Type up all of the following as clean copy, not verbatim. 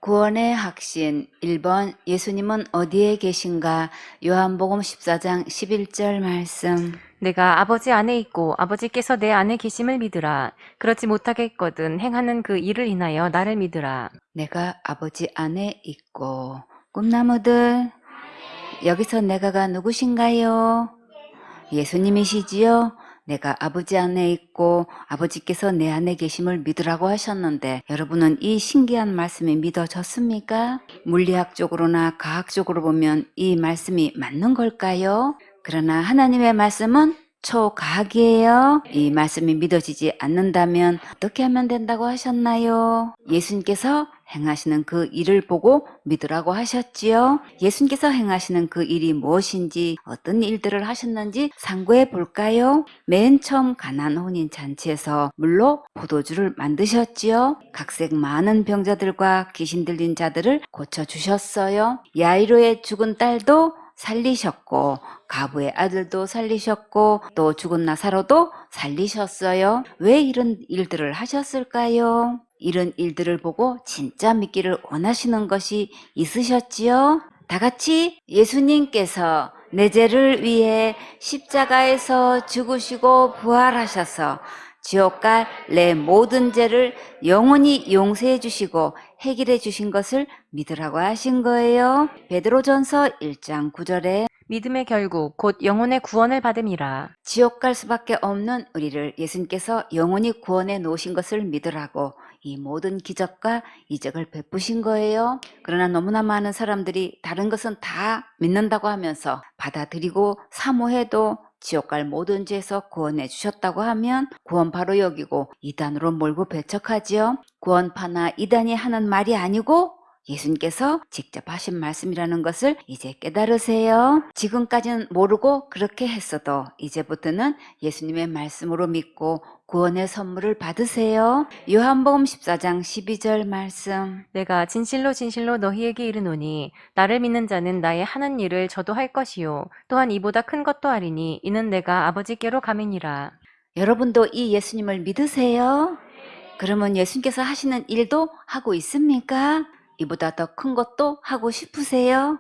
구원의 확신 1번 예수님은 어디에 계신가? 요한복음 14장 11절 말씀. 내가 아버지 안에 있고 아버지께서 내 안에 계심을 믿으라. 그렇지 못하겠거든 행하는 그 일을 인하여 나를 믿으라. 내가 아버지 안에 있고. 꿈나무들, 여기서 내가가 누구신가요? 예수님이시지요? 내가 아버지 안에 있고 아버지께서 내 안에 계심을 믿으라고 하셨는데 여러분은 이 신기한 말씀이 믿어졌습니까? 물리학적으로나 과학적으로 보면 이 말씀이 맞는 걸까요? 그러나 하나님의 말씀은 초과학이에요. 이 말씀이 믿어지지 않는다면 어떻게 하면 된다고 하셨나요? 예수님께서 행하시는 그 일을 보고 믿으라고 하셨지요. 예수님께서 행하시는 그 일이 무엇인지 어떤 일들을 하셨는지 상고해 볼까요? 맨 처음 가나안 혼인 잔치에서 물로 포도주를 만드셨지요. 각색 많은 병자들과 귀신 들린 자들을 고쳐주셨어요. 야이로의 죽은 딸도 살리셨고 가부의 아들도 살리셨고 또 죽은 나사로도 살리셨어요. 왜 이런 일들을 하셨을까요? 이런 일들을 보고 진짜 믿기를 원하시는 것이 있으셨지요? 다 같이 예수님께서 내 죄를 위해 십자가에서 죽으시고 부활하셔서 지옥 갈 내 모든 죄를 영원히 용서해 주시고 해결해 주신 것을 믿으라고 하신 거예요. 베드로전서 1장 9절에 믿음의 결국 곧 영혼의 구원을 받음이라. 지옥 갈 수밖에 없는 우리를 예수님께서 영원히 구원해 놓으신 것을 믿으라고 이 모든 기적과 이적을 베푸신 거예요. 그러나 너무나 많은 사람들이 다른 것은 다 믿는다고 하면서 받아들이고 사모해도 지옥 갈 모든 죄에서 구원해 주셨다고 하면 구원파로 여기고 이단으로 몰고 배척하지요. 구원파나 이단이 하는 말이 아니고 예수님께서 직접 하신 말씀이라는 것을 이제 깨달으세요. 지금까지는 모르고 그렇게 했어도 이제부터는 예수님의 말씀으로 믿고 구원의 선물을 받으세요. 요한복음 14장 12절 말씀. 내가 진실로 진실로 너희에게 이르노니 나를 믿는 자는 나의 하는 일을 저도 할 것이요 또한 이보다 큰 것도 하리니 이는 내가 아버지께로 감이니라. 여러분도 이 예수님을 믿으세요? 그러면 예수님께서 하시는 일도 하고 있습니까? 이보다 더 큰 것도 하고 싶으세요?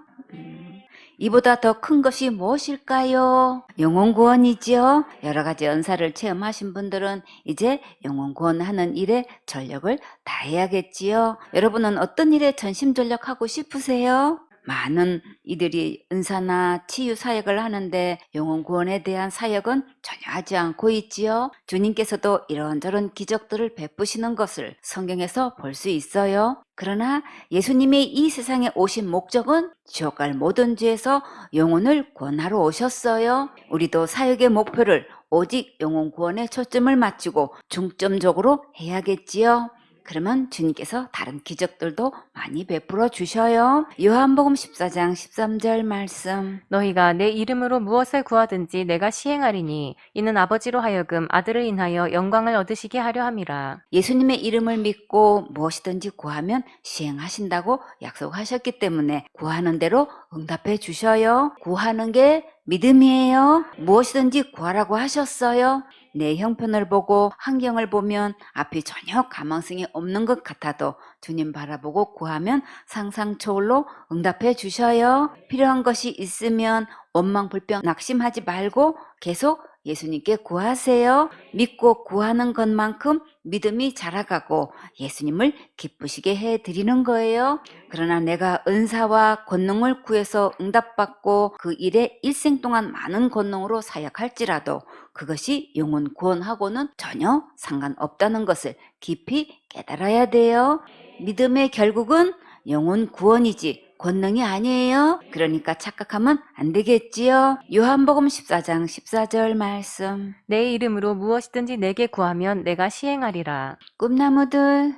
이보다 더 큰 것이 무엇일까요? 영혼 구원이지요. 여러 가지 은사를 체험하신 분들은 이제 영혼 구원하는 일에 전력을 다해야겠지요. 여러분은 어떤 일에 전심전력하고 싶으세요? 많은 이들이 은사나 치유 사역을 하는데 영혼 구원에 대한 사역은 전혀 하지 않고 있지요. 주님께서도 이런저런 기적들을 베푸시는 것을 성경에서 볼 수 있어요. 그러나 예수님이 이 세상에 오신 목적은 지옥 갈 모든 죄에서 영혼을 구원하러 오셨어요. 우리도 사역의 목표를 오직 영혼 구원에 초점을 맞추고 중점적으로 해야겠지요. 그러면 주님께서 다른 기적들도 많이 베풀어 주셔요. 요한복음 14장 13절 말씀. 너희가 내 이름으로 무엇을 구하든지 내가 시행하리니 이는 아버지로 하여금 아들을 인하여 영광을 얻으시게 하려 함이라. 예수님의 이름을 믿고 무엇이든지 구하면 시행하신다고 약속하셨기 때문에 구하는 대로 응답해 주셔요. 구하는 게 믿음이에요. 무엇이든지 구하라고 하셨어요. 내 형편을 보고 환경을 보면 앞이 전혀 가망성이 없는 것 같아도 주님 바라보고 구하면 상상 초월로 응답해 주셔요. 필요한 것이 있으면 원망 불평 낙심하지 말고 계속 예수님께 구하세요. 믿고 구하는 것만큼 믿음이 자라가고 예수님을 기쁘시게 해드리는 거예요. 그러나 내가 은사와 권능을 구해서 응답받고 그 일에 일생 동안 많은 권능으로 사역할지라도 그것이 영혼 구원하고는 전혀 상관없다는 것을 깊이 깨달아야 돼요. 믿음의 결국은 영혼 구원이지 권능이 아니에요. 그러니까 착각하면 안 되겠지요. 요한복음 14장 14절 말씀. 내 이름으로 무엇이든지 내게 구하면 내가 시행하리라. 꿈나무들,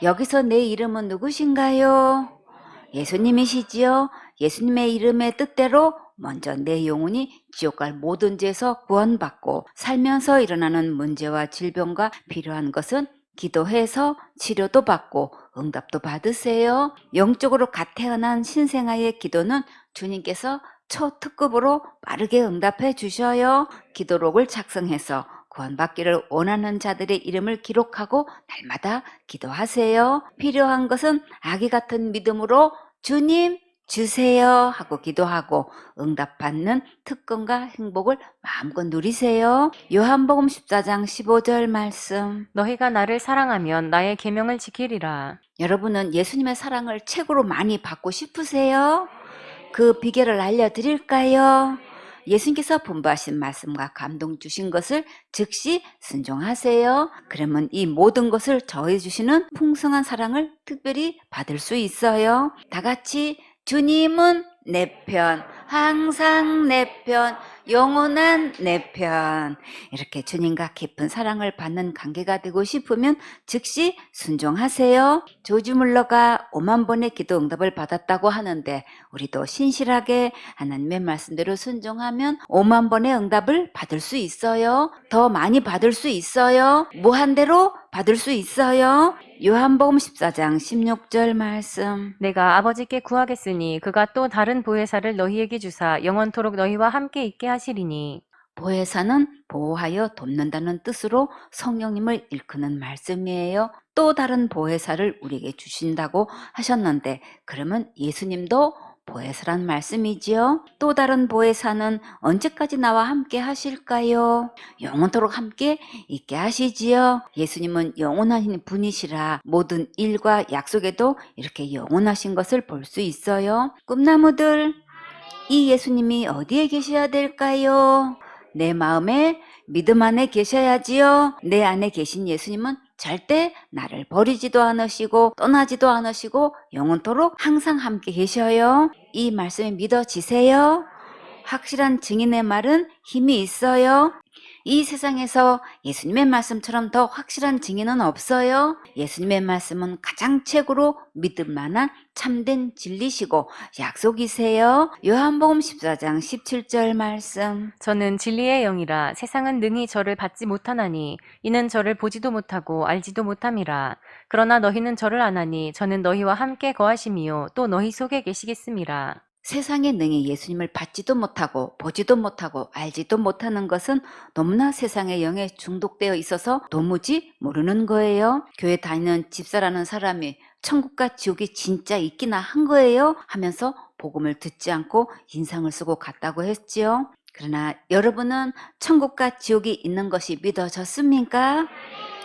여기서 내 이름은 누구신가요? 예수님이시지요. 예수님의 이름의 뜻대로 먼저 내 영혼이 지옥 갈 모든 죄에서 구원받고 살면서 일어나는 문제와 질병과 필요한 것은 기도해서 치료도 받고 응답도 받으세요. 영적으로 갓 태어난 신생아의 기도는 주님께서 초특급으로 빠르게 응답해 주셔요. 기도록을 작성해서 구원받기를 원하는 자들의 이름을 기록하고 날마다 기도하세요. 필요한 것은 아기 같은 믿음으로 주님 주세요 하고 기도하고 응답받는 특권과 행복을 마음껏 누리세요. 요한복음 14장 15절 말씀. 너희가 나를 사랑하면 나의 계명을 지키리라. 여러분은 예수님의 사랑을 최고로 많이 받고 싶으세요? 그 비결을 알려드릴까요? 예수님께서 분부하신 말씀과 감동 주신 것을 즉시 순종하세요. 그러면 이 모든 것을 더해 주시는 풍성한 사랑을 특별히 받을 수 있어요. 다 같이 주님은 내 편, 항상 내 편, 영원한 내 편. 이렇게 주님과 깊은 사랑을 받는 관계가 되고 싶으면 즉시 순종하세요. 조지 물러가 5만 번의 기도 응답을 받았다고 하는데 우리도 신실하게 하나님의 말씀대로 순종하면 5만 번의 응답을 받을 수 있어요. 더 많이 받을 수 있어요. 무한대로 받을 수 있어요. 요한복음 14장 16절 말씀. 내가 아버지께 구하겠으니 그가 또 다른 보혜사를 너희에게 주사 영원토록 너희와 함께 있게 하시리니. 보혜사는 보호하여 돕는다는 뜻으로 성령님을 일컫는 말씀이에요. 또 다른 보혜사를 우리에게 주신다고 하셨는데 그러면 예수님도 보혜사란 말씀이지요. 또 다른 보혜사는 언제까지 나와 함께 하실까요? 영원토록 함께 있게 하시지요. 예수님은 영원하신 분이시라 모든 일과 약속에도 이렇게 영원하신 것을 볼 수 있어요. 꿈나무들, 이 예수님이 어디에 계셔야 될까요? 내 마음에 믿음 안에 계셔야지요. 내 안에 계신 예수님은 절대 나를 버리지도 않으시고 떠나지도 않으시고 영원토록 항상 함께 계셔요. 이 말씀이 믿어지세요? 확실한 증인의 말은 힘이 있어요. 이 세상에서 예수님의 말씀처럼 더 확실한 증인은 없어요. 예수님의 말씀은 가장 최고로 믿을 만한 참된 진리시고 약속이세요. 요한복음 14장 17절 말씀. 저는 진리의 영이라 세상은 능히 저를 받지 못하나니 이는 저를 보지도 못하고 알지도 못함이라. 그러나 너희는 저를 아나니 저는 너희와 함께 거하심이요 또 너희 속에 계시겠음이라. 세상에 능히 예수님을 받지도 못하고 보지도 못하고 알지도 못하는 것은 너무나 세상의 영에 중독되어 있어서 도무지 모르는 거예요. 교회 다니는 집사라는 사람이 천국과 지옥이 진짜 있기나 한 거예요 하면서 복음을 듣지 않고 인상을 쓰고 갔다고 했지요. 그러나 여러분은 천국과 지옥이 있는 것이 믿어졌습니까?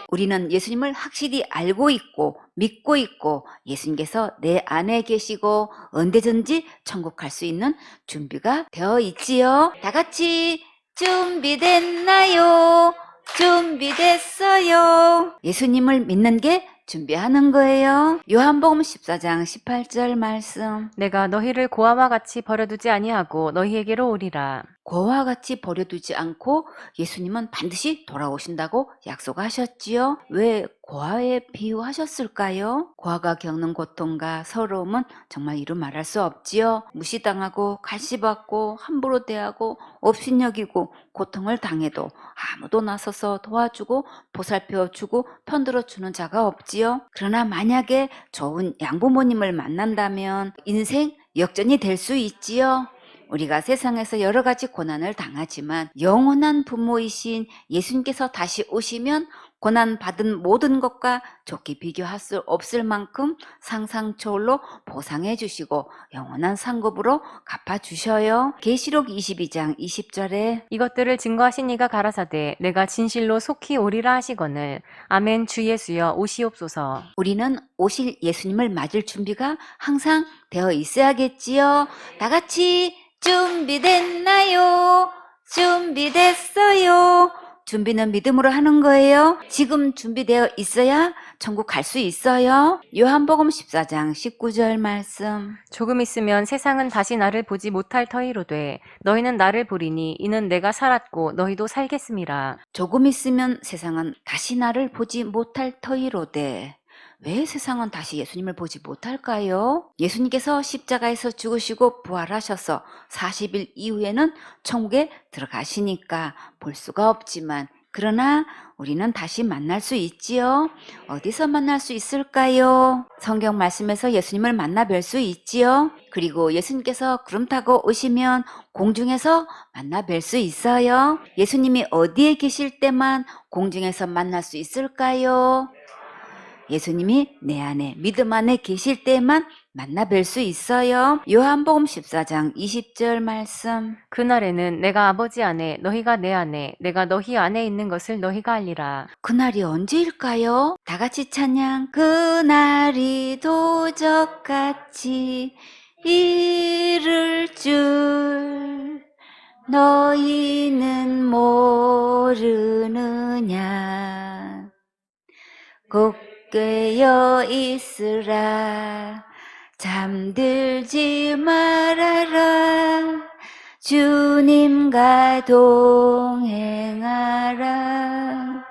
우리는 예수님을 확실히 알고 있고 믿고 있고 예수님께서 내 안에 계시고 언제든지 천국 갈 수 있는 준비가 되어 있지요. 다 같이 준비됐나요? 준비됐어요. 예수님을 믿는 게 준비하는 거예요. 요한복음 14장 18절 말씀. 내가 너희를 고아와 같이 버려두지 아니하고 너희에게로 오리라. 고아와 같이 버려두지 않고 예수님은 반드시 돌아오신다고 약속하셨지요. 왜 고아에 비유하셨을까요? 고아가 겪는 고통과 서러움은 정말 이루 말할 수 없지요. 무시당하고 갈시받고 함부로 대하고 업신여기고 고통을 당해도 아무도 나서서 도와주고 보살펴주고 편들어주는 자가 없지요. 그러나 만약에 좋은 양부모님을 만난다면 인생 역전이 될 수 있지요. 우리가 세상에서 여러 가지 고난을 당하지만 영원한 부모이신 예수님께서 다시 오시면 고난받은 모든 것과 좋게 비교할 수 없을 만큼 상상 초월로 보상해 주시고 영원한 상급으로 갚아주셔요. 계시록 22장 20절에 이것들을 증거하신 이가 가라사대 내가 진실로 속히 오리라 하시거늘 아멘. 주 예수여 오시옵소서. 우리는 오실 예수님을 맞을 준비가 항상 되어 있어야겠지요. 다 같이 준비됐나요? 준비됐어요. 준비는 믿음으로 하는 거예요. 지금 준비되어 있어야 천국 갈 수 있어요. 요한복음 14장 19절 말씀. 조금 있으면 세상은 다시 나를 보지 못할 터이로되 너희는 나를 보리니 이는 내가 살았고 너희도 살겠음이라. 조금 있으면 세상은 다시 나를 보지 못할 터이로되 왜 세상은 다시 예수님을 보지 못할까요? 예수님께서 십자가에서 죽으시고 부활하셔서 40일 이후에는 천국에 들어가시니까 볼 수가 없지만 그러나 우리는 다시 만날 수 있지요. 어디서 만날 수 있을까요? 성경 말씀에서 예수님을 만나 뵐 수 있지요. 그리고 예수님께서 구름 타고 오시면 공중에서 만나 뵐 수 있어요. 예수님이 어디에 계실 때만 공중에서 만날 수 있을까요? 예수님이 내 안에 믿음 안에 계실 때만 만나 뵐 수 있어요. 요한복음 14장 20절 말씀. 그날에는 내가 아버지 안에 너희가 내 안에 내가 너희 안에 있는 것을 너희가 알리라. 그날이 언제일까요? 다 같이 찬양. 그날이 도적같이 이를 줄 너희는 모르느냐. 곧 깨어 있으라. 잠들지 말아라. 주님과 동행하라.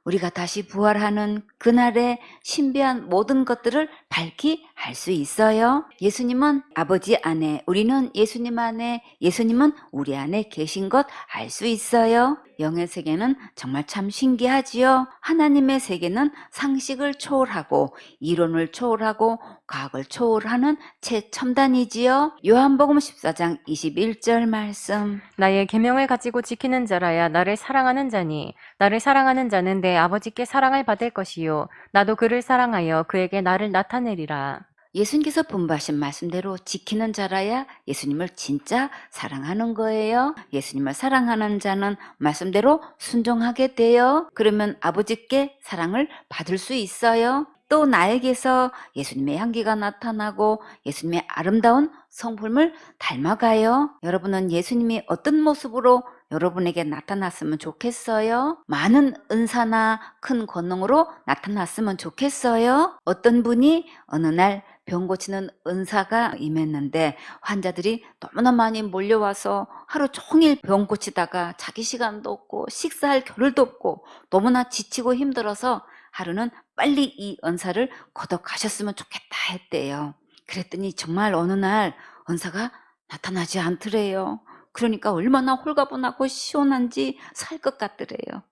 우리가 다시 부활하는 그날의 신비한 모든 것들을 밝히 알 수 있어요. 예수님은 아버지 안에, 우리는 예수님 안에, 예수님은 우리 안에 계신 것 알 수 있어요. 영의 세계는 정말 참 신기하지요. 하나님의 세계는 상식을 초월하고 이론을 초월하고 과학을 초월하는 최첨단이지요. 요한복음 14장 21절 말씀. 나의 계명을 가지고 지키는 자라야 나를 사랑하는 자니 나를 사랑하는 자는 내 아버지께 사랑을 받을 것이요 나도 그를 사랑하여 그에게 나를 나타내리라. 예수님께서 분부하신 말씀대로 지키는 자라야 예수님을 진짜 사랑하는 거예요. 예수님을 사랑하는 자는 말씀대로 순종하게 돼요. 그러면 아버지께 사랑을 받을 수 있어요. 또 나에게서 예수님의 향기가 나타나고 예수님의 아름다운 성품을 닮아가요. 여러분은 예수님이 어떤 모습으로 여러분에게 나타났으면 좋겠어요? 많은 은사나 큰 권능으로 나타났으면 좋겠어요? 어떤 분이 어느 날 병 고치는 은사가 임했는데 환자들이 너무나 많이 몰려와서 하루 종일 병 고치다가 자기 시간도 없고 식사할 겨를도 없고 너무나 지치고 힘들어서 하루는 빨리 이 은사를 거둬 가셨으면 좋겠다 했대요. 그랬더니 정말 어느 날 은사가 나타나지 않더래요. 그러니까 얼마나 홀가분하고 시원한지 살 것 같더래요.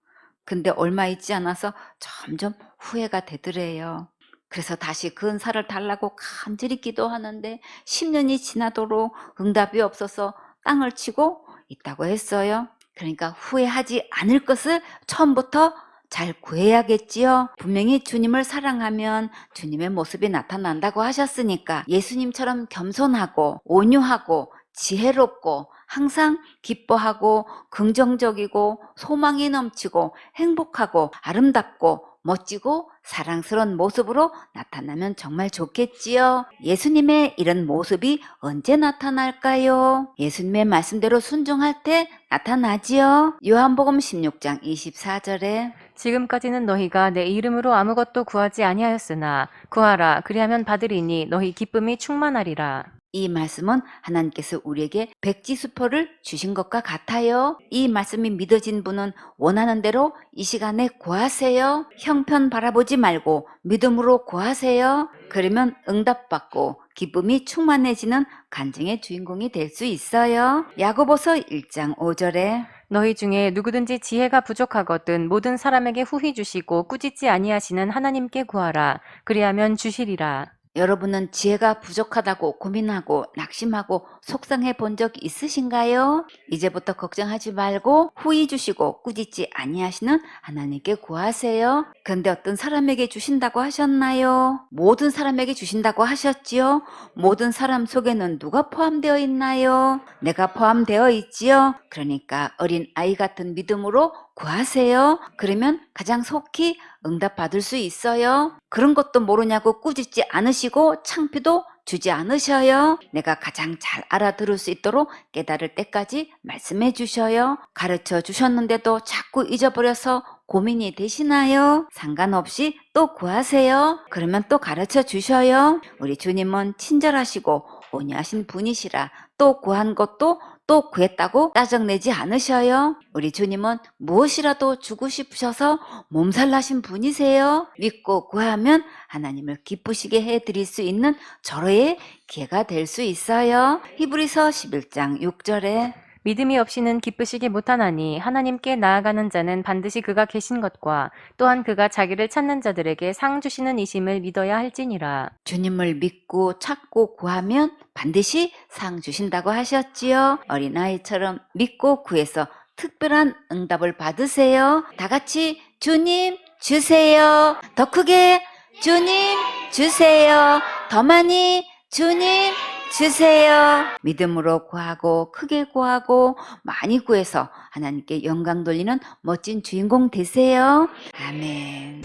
근데 얼마 있지 않아서 점점 후회가 되더래요. 그래서 다시 그 은사를 달라고 간절히 기도하는데 10년이 지나도록 응답이 없어서 땅을 치고 있다고 했어요. 그러니까 후회하지 않을 것을 처음부터 잘 구해야겠지요. 분명히 주님을 사랑하면 주님의 모습이 나타난다고 하셨으니까 예수님처럼 겸손하고 온유하고 지혜롭고 항상 기뻐하고 긍정적이고 소망이 넘치고 행복하고 아름답고 멋지고 사랑스러운 모습으로 나타나면 정말 좋겠지요. 예수님의 이런 모습이 언제 나타날까요? 예수님의 말씀대로 순종할 때 나타나지요. 요한복음 16장 24절에 지금까지는 너희가 내 이름으로 아무것도 구하지 아니하였으나 구하라 그리하면 받으리니 너희 기쁨이 충만하리라. 이 말씀은 하나님께서 우리에게 백지수표를 주신 것과 같아요. 이 말씀이 믿어진 분은 원하는 대로 이 시간에 구하세요. 형편 바라보지 말고 믿음으로 구하세요. 그러면 응답받고 기쁨이 충만해지는 간증의 주인공이 될 수 있어요. 야고보서 1장 5절에 너희 중에 누구든지 지혜가 부족하거든 모든 사람에게 후히 주시고 꾸짖지 아니하시는 하나님께 구하라 그리하면 주시리라. 여러분은 지혜가 부족하다고 고민하고 낙심하고 속상해 본 적 있으신가요? 이제부터 걱정하지 말고 후히 주시고 꾸짖지 아니하시는 하나님께 구하세요. 그런데 어떤 사람에게 주신다고 하셨나요? 모든 사람에게 주신다고 하셨지요? 모든 사람 속에는 누가 포함되어 있나요? 내가 포함되어 있지요? 그러니까 어린 아이 같은 믿음으로 구하세요. 그러면 가장 속히 응답받을 수 있어요. 그런 것도 모르냐고 꾸짖지 않으시고 창피도 주지 않으셔요. 내가 가장 잘 알아들을 수 있도록 깨달을 때까지 말씀해 주셔요. 가르쳐 주셨는데도 자꾸 잊어버려서 고민이 되시나요? 상관없이 또 구하세요. 그러면 또 가르쳐 주셔요. 우리 주님은 친절하시고 온유하신 분이시라 또 구한 것도 또 구했다고 짜증내지 않으셔요. 우리 주님은 무엇이라도 주고 싶으셔서 몸살나신 분이세요. 믿고 구하면 하나님을 기쁘시게 해드릴 수 있는 절호의 기회가 될 수 있어요. 히브리서 11장 6절에 믿음이 없이는 기쁘시기 못하나니 하나님께 나아가는 자는 반드시 그가 계신 것과 또한 그가 자기를 찾는 자들에게 상 주시는 이심을 믿어야 할지니라. 주님을 믿고 찾고 구하면 반드시 상 주신다고 하셨지요. 어린아이처럼 믿고 구해서 특별한 응답을 받으세요. 다 같이 주님 주세요. 더 크게 주님 주세요. 더 많이 주님 주세요. 믿음으로 구하고 크게 구하고 많이 구해서 하나님께 영광 돌리는 멋진 주인공 되세요. 아멘.